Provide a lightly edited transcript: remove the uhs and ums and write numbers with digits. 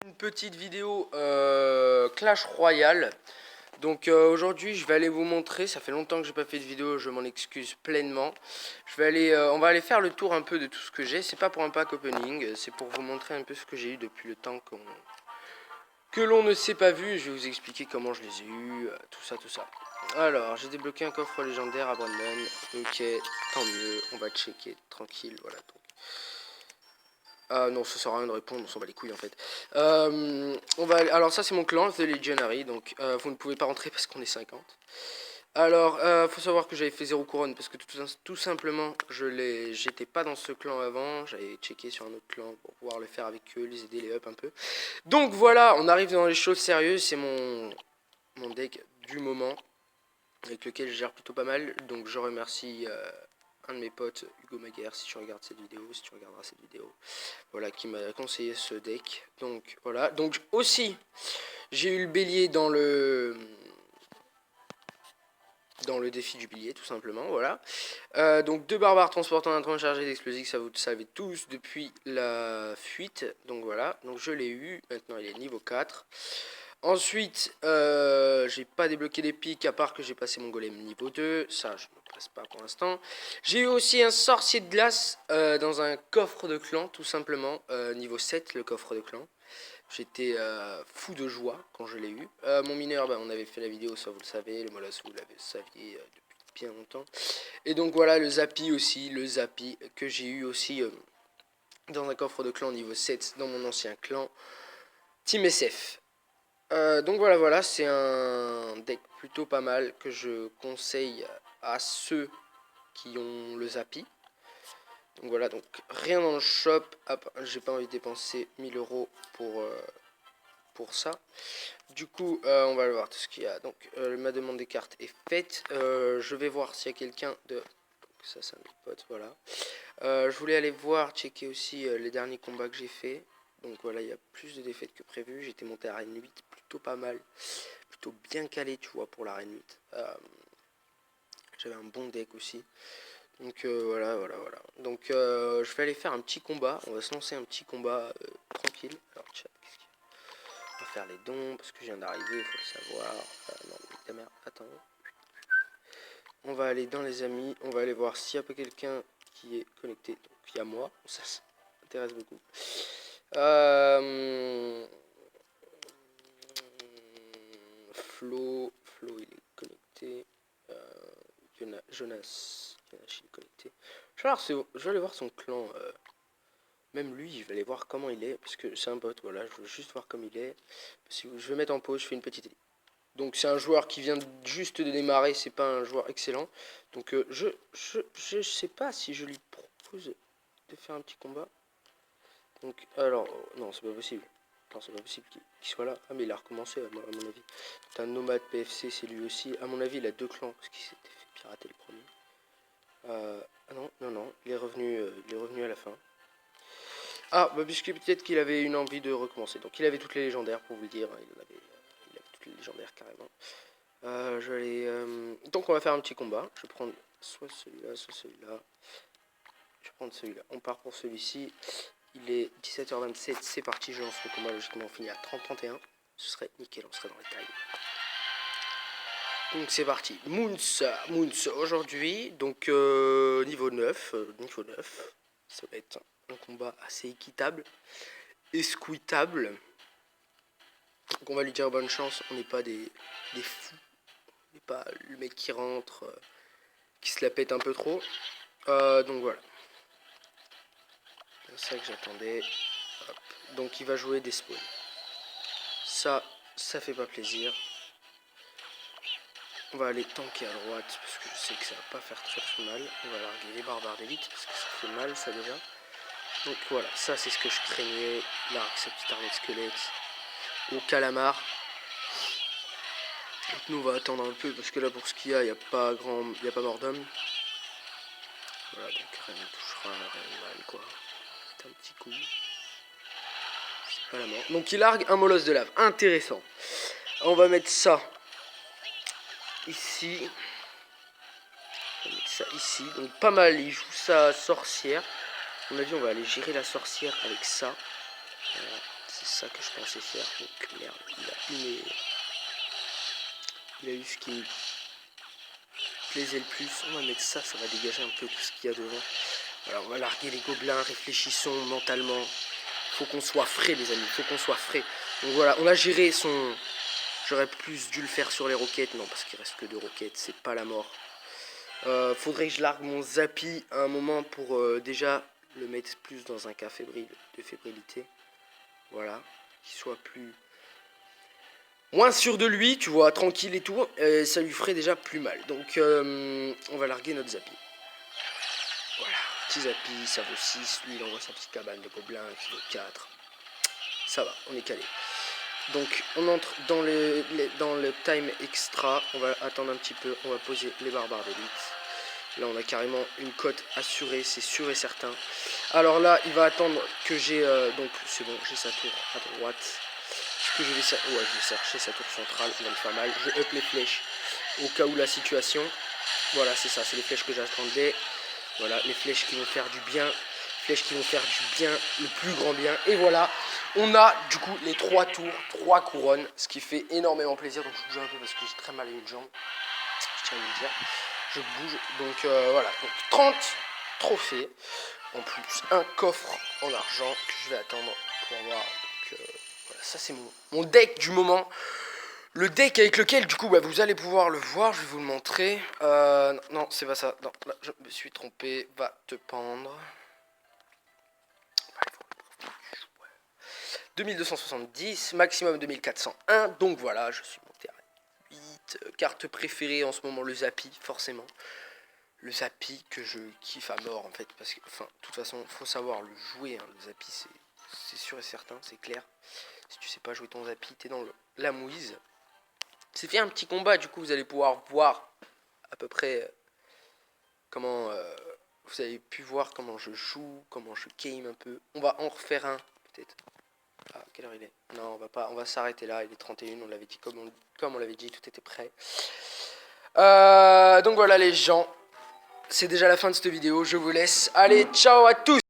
Une petite vidéo Clash Royale. Donc aujourd'hui je vais aller vous montrer, ça fait longtemps que j'ai pas fait de vidéo, je m'en excuse pleinement. On va aller faire le tour un peu de tout ce que j'ai. C'est pas pour un pack opening, c'est pour vous montrer un peu ce que j'ai eu depuis le temps que l'on ne s'est pas vu. Je vais vous expliquer comment je les ai eu, tout ça, tout ça. Alors j'ai débloqué un coffre légendaire à Brandon. Ok, tant mieux, on va checker tranquille, voilà. Non, ça sert à rien de répondre, on s'en bat les couilles en fait. Alors ça c'est mon clan, The Legionary, donc vous ne pouvez pas rentrer parce qu'on est 50. Alors, faut savoir que j'avais fait 0 couronne parce que tout simplement, j'étais pas dans ce clan avant, j'avais checké sur un autre clan pour pouvoir le faire avec eux, les aider, les up un peu. Donc voilà, on arrive dans les choses sérieuses, c'est mon deck du moment, avec lequel je gère plutôt pas mal, donc je remercie un de mes potes, Hugo Maguire, si tu regardes cette vidéo, si tu regarderas cette vidéo, voilà, qui m'a conseillé ce deck. Donc voilà, donc aussi, j'ai eu le bélier dans le défi du bélier, tout simplement, voilà. Donc deux barbares transportant un tronc chargé d'explosifs, ça vous le savez tous depuis la fuite, donc voilà, donc je l'ai eu, maintenant il est niveau 4. Ensuite, j'ai pas débloqué des pics à part que j'ai passé mon golem niveau 2. Ça, je ne me presse pas pour l'instant. J'ai eu aussi un sorcier de glace dans un coffre de clan, tout simplement. Niveau 7, le coffre de clan. J'étais fou de joie quand je l'ai eu. Mon mineur, on avait fait la vidéo, ça vous le savez. Le molosse, vous l'avez saviez depuis bien longtemps. Et donc voilà, le Zappy aussi. Le Zappy que j'ai eu aussi dans un coffre de clan niveau 7 dans mon ancien clan. Team SF. Donc voilà, c'est un deck plutôt pas mal que je conseille à ceux qui ont le Zappy. Donc voilà, donc rien dans le shop, j'ai pas envie de dépenser 1000 € pour ça. Du coup, on va voir tout ce qu'il y a. Donc ma demande des cartes est faite. Je vais voir s'il y a quelqu'un de... Donc, ça c'est un de mes potes, voilà. Je voulais aller voir, checker aussi les derniers combats que j'ai fait. Donc voilà, il y a plus de défaites que prévu. J'étais monté à Reine 8, plutôt pas mal. Plutôt bien calé, tu vois, pour la Reine 8. J'avais un bon deck aussi. Donc voilà. Donc je vais aller faire un petit combat. On va se lancer un petit combat tranquille. Alors chat, qu'est-ce qu'il y a? On va faire les dons parce que je viens d'arriver, il faut le savoir. Non, ta mère, attends. On va aller dans les amis. On va aller voir s'il y a pas quelqu'un qui est connecté. Donc il y a moi. Ça m'intéresse beaucoup. Flo, il est connecté. Jonas, il est connecté. Je vais aller voir son clan. Même lui, je vais aller voir comment il est. Parce que c'est un bot, voilà. Je veux juste voir comment il est. Je vais mettre en pause, je fais une petite idée. Donc c'est un joueur qui vient juste de démarrer. C'est pas un joueur excellent. Donc je sais pas si je lui propose de faire un petit combat. Donc, alors, non, c'est pas possible. Non, c'est pas possible qu'il soit là. Ah, mais il a recommencé, à mon avis. C'est un nomade PFC, c'est lui aussi. À mon avis, il a deux clans, parce qu'il s'était fait pirater le premier. Ah non, il est revenu à la fin. Ah, bah, puisque peut-être qu'il avait une envie de recommencer. Donc, il avait toutes les légendaires, pour vous le dire. Il avait toutes les légendaires, carrément. Donc, on va faire un petit combat. Je vais prendre soit celui-là, soit celui-là. Je vais prendre celui-là. On part pour celui-ci. Il est 17h27, c'est parti, je lance le combat, logiquement on finit à 30-31. Ce serait nickel, on serait dans les tailles. Donc c'est parti. Moons aujourd'hui, donc niveau 9. Ça va être un combat assez équitable, esquitable. Donc on va lui dire bonne chance, on n'est pas des fous. On n'est pas le mec qui rentre, qui se la pète un peu trop. Donc voilà. C'est ça que j'attendais. Hop. Donc il va jouer des spawns. Ça fait pas plaisir. On va aller tanker à droite parce que je sais que ça va pas faire très mal. On va larguer les barbares d'élite parce que ça fait mal ça déjà. Donc voilà, ça c'est ce que je craignais. Largue sa petite armée de squelettes au calamar. Donc nous on va attendre un peu parce que là pour ce qu'il y a, il n'y a pas mort d'homme. Voilà, donc rien ne touchera, rien de mal quoi. C'est un petit coup. C'est pas la mort. Donc il largue un molosse de lave. Intéressant. On va mettre ça ici. On va mettre ça ici. Donc pas mal, il joue sa sorcière. À mon avis, on va aller gérer la sorcière avec ça. c'est ça que je pensais faire. Donc merde, il a eu ce qui me plaisait le plus. On va mettre ça, ça va dégager un peu tout ce qu'il y a devant. Alors on va larguer les gobelins, réfléchissons mentalement. Faut qu'on soit frais les amis, faut qu'on soit frais. Donc voilà, on a géré son... J'aurais plus dû le faire sur les roquettes, non parce qu'il reste que 2 roquettes, c'est pas la mort. Faudrait que je largue mon Zappy à un moment pour déjà le mettre plus dans un cas fébrile, de fébrilité. Voilà, qu'il soit plus... moins sûr de lui, tu vois, tranquille et tout, ça lui ferait déjà plus mal. Donc on va larguer notre Zappy. Voilà, petit Zappy, ça vaut 6, lui il envoie sa petite cabane de gobelins qui vaut 4. Ça va, on est calé. Donc on entre dans le time extra, on va attendre un petit peu, on va poser les barbares d'élite. Là on a carrément une cote assurée, c'est sûr et certain. Alors là il va attendre que j'ai, donc c'est bon, j'ai sa tour à droite. Est-ce que je vais, je vais chercher sa tour centrale, on va le faire mal. Je up les flèches au cas où la situation. Voilà c'est ça, c'est les flèches que j'attendais. Voilà les flèches qui vont faire du bien. Flèches qui vont faire du bien, le plus grand bien. Et voilà, on a du coup les 3 tours, 3 couronnes, ce qui fait énormément plaisir. Donc je bouge un peu parce que j'ai très mal à une jambe, je tiens à vous le dire. Je bouge, donc voilà, donc 30 trophées, en plus un coffre en argent que je vais attendre pour avoir. Donc voilà, ça c'est mon deck du moment. Le deck avec lequel du coup bah, vous allez pouvoir le voir, je vais vous le montrer. Non, c'est pas ça, non, là je me suis trompé, va te pendre. 2270, maximum 2401, donc voilà, je suis monté à 8. Carte préférée en ce moment, le Zappy, forcément. Le Zappy que je kiffe à mort en fait, parce que, enfin, de toute façon, faut savoir le jouer, hein. Le Zappy, c'est sûr et certain, c'est clair. Si tu sais pas jouer ton Zappy, t'es dans la mouise. C'est fait un petit combat, du coup, vous allez pouvoir voir à peu près comment... vous avez pu voir comment je joue, comment je game un peu. On va en refaire un, peut-être. Ah, quelle heure il est? Non, on va s'arrêter là, il est 31, on l'avait dit, comme on l'avait dit, tout était prêt. Donc voilà les gens, c'est déjà la fin de cette vidéo, je vous laisse. Allez, ciao à tous!